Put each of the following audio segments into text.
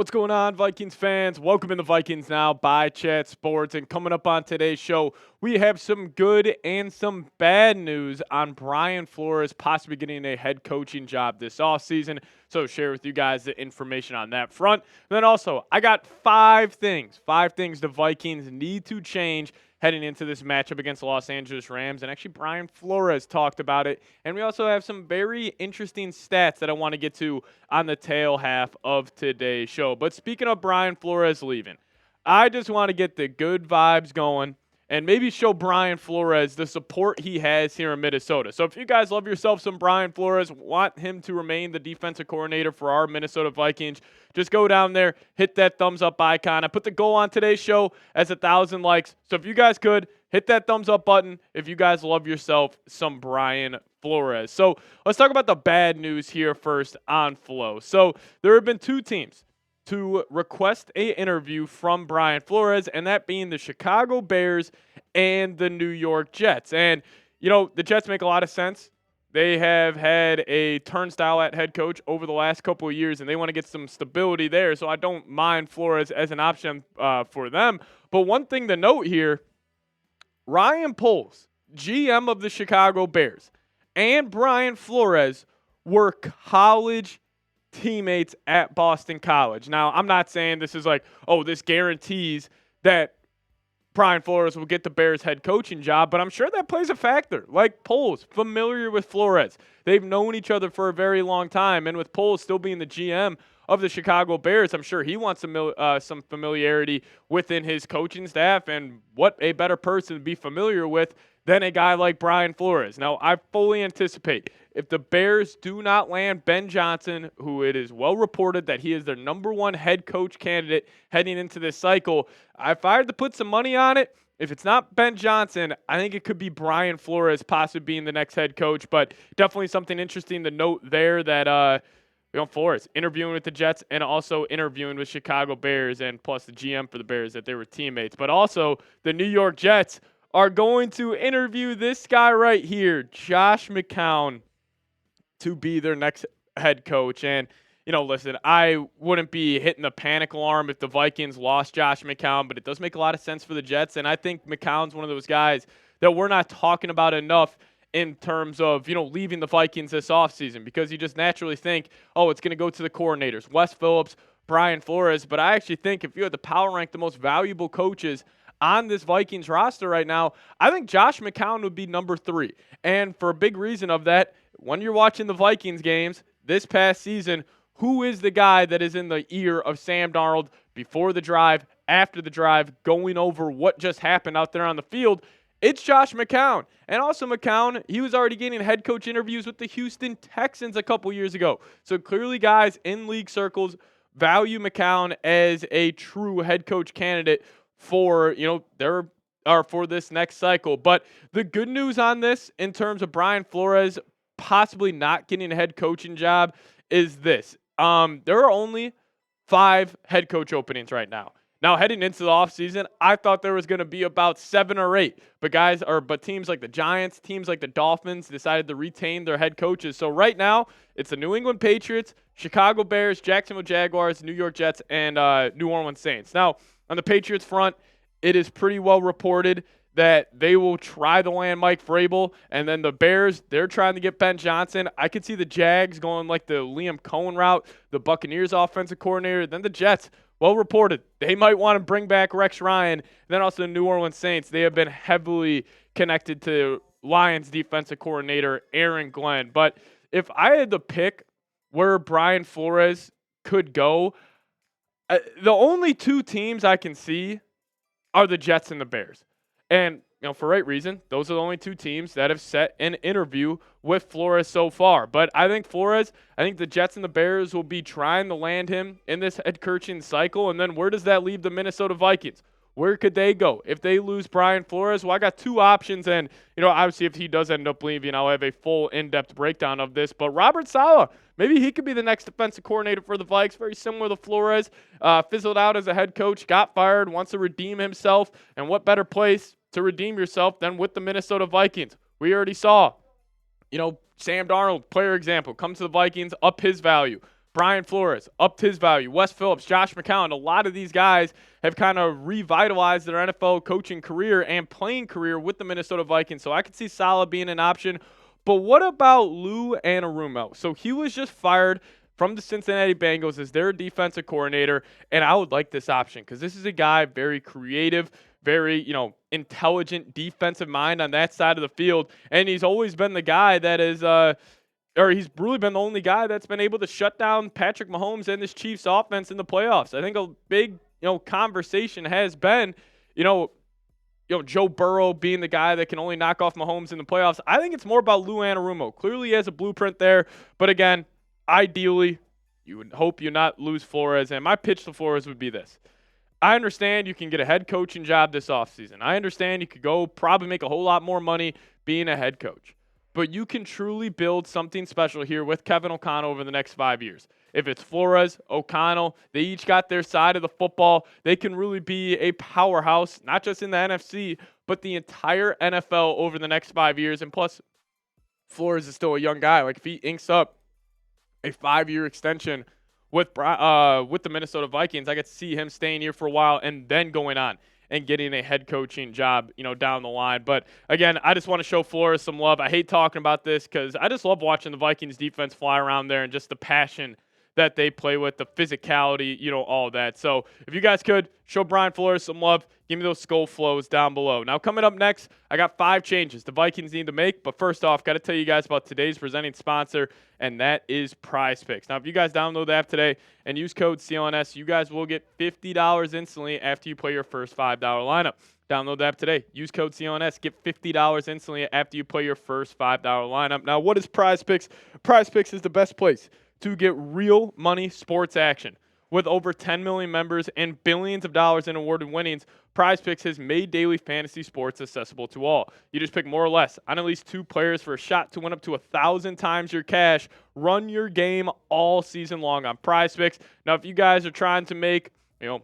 What's going on, Vikings fans? Welcome in the Vikings Now by Chat Sports. And coming up on today's show, we have some good and some bad news on Brian Flores possibly getting a head coaching job this offseason. So share with you guys the information on that front. And then also, I got five things the Vikings need to change heading into this matchup against the Los Angeles Rams. And actually, Brian Flores talked about it. And we also have some very interesting stats that I want to get to on the tail half of today's show. But speaking of Brian Flores leaving, I just want to get the good vibes going and maybe show Brian Flores the support he has here in Minnesota. So if you guys love yourself some Brian Flores, want him to remain the defensive coordinator for our Minnesota Vikings, just go down there, hit that thumbs up icon. I put the goal on today's show as 1,000 likes. So if you guys could, hit that thumbs up button if you guys love yourself some Brian Flores. So let's talk about the bad news here first on Flo. So there have been two teams to request an interview from Brian Flores, and that being the Chicago Bears and the New York Jets. And, you know, the Jets make a lot of sense. They have had a turnstile at head coach over the last couple of years, and they want to get some stability there. So I don't mind Flores as an option for them. But one thing to note here, Ryan Poles, GM of the Chicago Bears, and Brian Flores were college teammates at Boston College. Now, I'm not saying this is like, oh, this guarantees that Brian Flores will get the Bears head coaching job, but I'm sure that plays a factor. Like Poles, familiar with Flores. They've known each other for a very long time, and with Poles still being the GM of the Chicago Bears, I'm sure he wants some familiarity within his coaching staff, and what a better person to be familiar with than a guy like Brian Flores. Now, I fully anticipate if the Bears do not land Ben Johnson, who it is well reported that he is their number one head coach candidate heading into this cycle, if I had to put some money on it, if it's not Ben Johnson, I think it could be Brian Flores possibly being the next head coach. But definitely something interesting to note there that Flores interviewing with the Jets and also interviewing with Chicago Bears and plus the GM for the Bears that they were teammates. But also the New York Jets are going to interview this guy right here, Josh McCown, to be their next head coach. And, you know, listen, I wouldn't be hitting the panic alarm if the Vikings lost Josh McCown, but it does make a lot of sense for the Jets. And I think McCown's one of those guys that we're not talking about enough in terms of, you know, leaving the Vikings this offseason, because you just naturally think, oh, it's going to go to the coordinators, Wes Phillips, Brian Flores. But I actually think if you had to power rank the most valuable coaches on this Vikings roster right now, I think Josh McCown would be number 3. And for a big reason of that, when you're watching the Vikings games this past season, who is the guy that is in the ear of Sam Darnold before the drive, after the drive, going over what just happened out there on the field? It's Josh McCown. And also McCown, he was already getting head coach interviews with the Houston Texans a couple years ago. So clearly guys in league circles value McCown as a true head coach candidate for, you know, for this next cycle. But the good news on this in terms of Brian Flores possibly not getting a head coaching job is this. There are only 5 head coach openings right now. Now, heading into the offseason, I thought there was going to be about 7 or 8. But teams like the Giants, teams like the Dolphins decided to retain their head coaches. So right now, it's the New England Patriots, Chicago Bears, Jacksonville Jaguars, New York Jets, and New Orleans Saints. Now, on the Patriots front, it is pretty well reported that they will try to land Mike Vrabel. And then the Bears, they're trying to get Ben Johnson. I could see the Jags going like the Liam Cohen route, the Buccaneers offensive coordinator. Then the Jets, well reported, they might want to bring back Rex Ryan. And then also the New Orleans Saints, they have been heavily connected to Lions defensive coordinator Aaron Glenn. But if I had to pick where Brian Flores could go, the only 2 teams I can see are the Jets and the Bears. And, you know, for right reason, those are the only 2 teams that have set an interview with Flores so far. But I think the Jets and the Bears will be trying to land him in this head coaching cycle. And then where does that leave the Minnesota Vikings? Where could they go? If they lose Brian Flores, well, I got 2 options. And, you know, obviously if he does end up leaving, I'll have a full in-depth breakdown of this. But Robert Saleh, maybe he could be the next defensive coordinator for the Vikes, very similar to Flores. Fizzled out as a head coach, got fired, wants to redeem himself. And what better place to redeem yourself than with the Minnesota Vikings? We already saw, you know, Sam Darnold, player example, comes to the Vikings, up his value. Brian Flores upped his value. Wes Phillips, Josh McCown, a lot of these guys have kind of revitalized their NFL coaching career and playing career with the Minnesota Vikings. So I could see Saleh being an option. But what about Lou Anarumo? So he was just fired from the Cincinnati Bengals as their defensive coordinator, and I would like this option because this is a guy very creative, very, intelligent defensive mind on that side of the field, and he's always been the guy that is he's really been the only guy that's been able to shut down Patrick Mahomes and this Chiefs offense in the playoffs. I think a big, conversation has been, Joe Burrow being the guy that can only knock off Mahomes in the playoffs. I think it's more about Lou Anarumo. Clearly he has a blueprint there, but again, ideally, you would hope you not lose Flores, and my pitch to Flores would be this. I understand you can get a head coaching job this offseason. I understand you could go probably make a whole lot more money being a head coach. But you can truly build something special here with Kevin O'Connell over the next 5 years. If it's Flores, O'Connell, they each got their side of the football. They can really be a powerhouse, not just in the NFC, but the entire NFL over the next 5 years. And plus, Flores is still a young guy. Like, if he inks up a 5-year extension with the Minnesota Vikings, I could see him staying here for a while and then going on and getting a head coaching job, down the line. But again, I just want to show Flores some love. I hate talking about this because I just love watching the Vikings defense fly around there and just the passion that they play with, the physicality, all that. So if you guys could show Brian Flores some love, give me those SKOL flows down below. Now coming up next, I got 5 changes the Vikings need to make. But first off, got to tell you guys about today's presenting sponsor, and that is Prize Picks. Now if you guys download the app today and use code CLNS, you guys will get $50 instantly after you play your first $5 lineup. Download the app today. Use code CLNS. Get $50 instantly after you play your first $5 lineup. Now, what is Prize Picks? Prize Picks is the best place to get real money sports action. With over 10 million members and billions of dollars in awarded winnings, Prize Picks has made daily fantasy sports accessible to all. You just pick more or less on at least 2 players for a shot to win up to 1,000 times your cash. Run your game all season long on Prize Picks. Now, if you guys are trying to make, the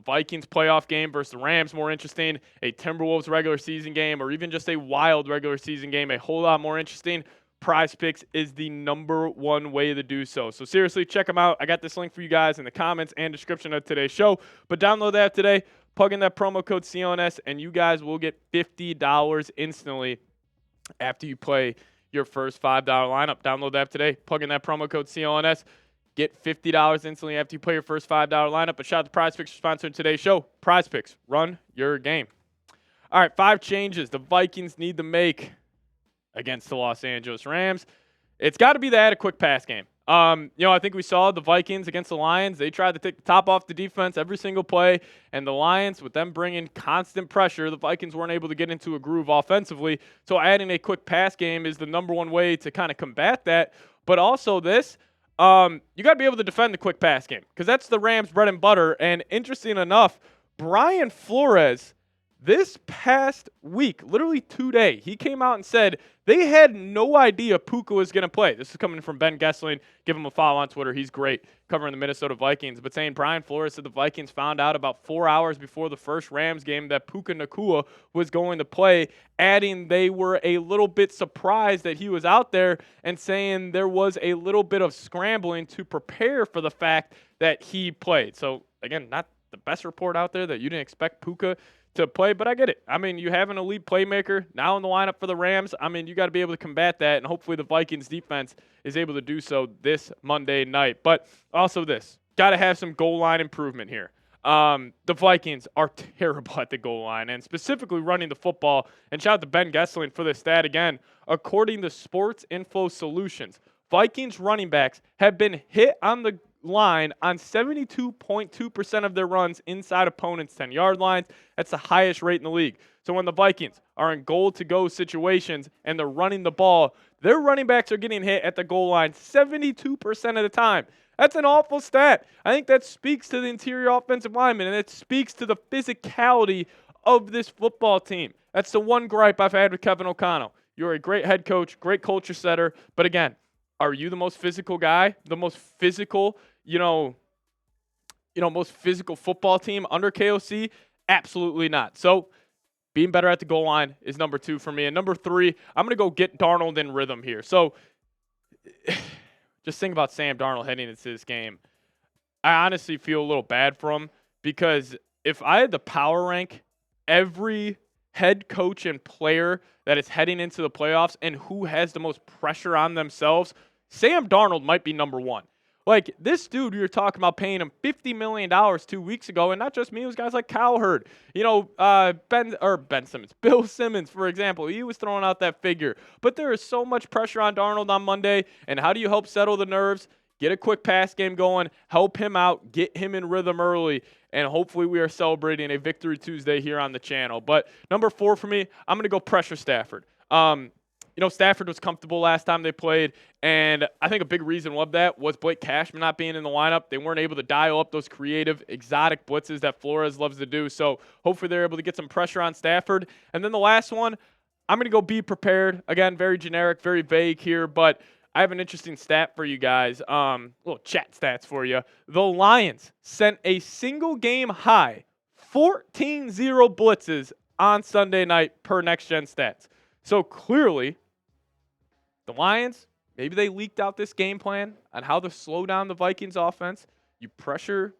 Vikings playoff game versus the Rams more interesting, a Timberwolves regular season game, or even just a wild regular season game a whole lot more interesting, Prize Picks is the #1 way to do so. So seriously, check them out. I got this link for you guys in the comments and description of today's show. But download that today, plug in that promo code CLNS, and you guys will get $50 instantly after you play your first $5 lineup. Download the app today, plug in that promo code CLNS, get $50 instantly after you play your first $5 lineup. But shout out to Prize Picks for sponsoring today's show. Prize Picks, run your game. All right, 5 changes the Vikings need to make against the Los Angeles Rams. It's got to be the add a quick pass game. I think we saw the Vikings against the Lions. They tried to take the top off the defense every single play, and the Lions, with them bringing constant pressure, the Vikings weren't able to get into a groove offensively. So adding a quick pass game is the #1 way to kind of combat that. But also this, you got to be able to defend the quick pass game because that's the Rams' bread and butter. And interesting enough, Brian Flores, this past week, literally today, he came out and said they had no idea Puka was going to play. This is coming from Ben Gessling. Give him a follow on Twitter. He's great covering the Minnesota Vikings. But saying Brian Flores said the Vikings found out about 4 hours before the first Rams game that Puka Nacua was going to play, adding they were a little bit surprised that he was out there and saying there was a little bit of scrambling to prepare for the fact that he played. So, again, not the best report out there that you didn't expect Puka to play, but I get it. I mean, you have an elite playmaker now in the lineup for the Rams. I mean, you got to be able to combat that, and hopefully the Vikings defense is able to do so this Monday night. But also this, got to have some goal line improvement here. The Vikings are terrible at the goal line, and specifically running the football. And shout out to Ben Gessling for this stat again. According to Sports Info Solutions, Vikings running backs have been hit on the line on 72.2% of their runs inside opponents' 10-yard lines. That's the highest rate in the league. So when the Vikings are in goal-to-go situations and they're running the ball, their running backs are getting hit at the goal line 72% of the time. That's an awful stat. I think that speaks to the interior offensive lineman, and it speaks to the physicality of this football team. That's the one gripe I've had with Kevin O'Connell. You're a great head coach, great culture setter, but again, are you the most physical guy, the most physical, most physical football team under KOC? Absolutely not. So being better at the goal line is #2 for me. And #3, I'm going to go get Darnold in rhythm here. So just think about Sam Darnold heading into this game. I honestly feel a little bad for him because if I had to power rank every head coach and player that is heading into the playoffs and who has the most pressure on themselves, Sam Darnold might be number one. Like, this dude, you're talking about paying him $50 million 2 weeks ago, and not just me, it was guys like Cowherd. You know, Ben Simmons. Bill Simmons, for example, he was throwing out that figure. But there is so much pressure on Darnold on Monday, and how do you help settle the nerves? Get a quick pass game going, help him out, get him in rhythm early, and hopefully we are celebrating a Victory Tuesday here on the channel. But number 4 for me, I'm going to go pressure Stafford. You know, Stafford was comfortable last time they played, and I think a big reason of that was Blake Cashman not being in the lineup. They weren't able to dial up those creative, exotic blitzes that Flores loves to do, so hopefully they're able to get some pressure on Stafford. And then the last one, I'm going to go be prepared. Again, very generic, very vague here, but I have an interesting stat for you guys, little chat stats for you. The Lions sent a single game high 14-0 blitzes on Sunday night per Next Gen Stats. So clearly, the Lions, maybe they leaked out this game plan on how to slow down the Vikings offense. You pressure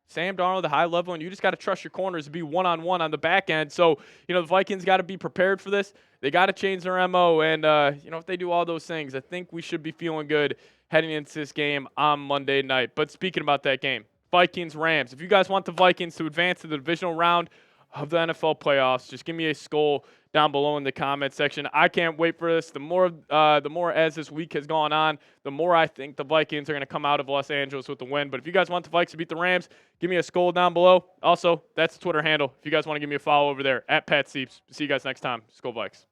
Sam Darnold at a high level, and you just got to trust your corners to be one-on-one on the back end. So, you know, the Vikings got to be prepared for this. They got to change their MO, and, you know, if they do all those things, I think we should be feeling good heading into this game on Monday night. But speaking about that game, Vikings Rams. If you guys want the Vikings to advance to the divisional round of the NFL playoffs, just give me a SKOL down below in the comment section. I can't wait for this. The more as this week has gone on, the more I think the Vikings are going to come out of Los Angeles with the win. But if you guys want the Vikings to beat the Rams, give me a SKOL down below. Also, that's the Twitter handle. If you guys want to give me a follow over there, @PatSieps. See you guys next time. SKOL Vikes.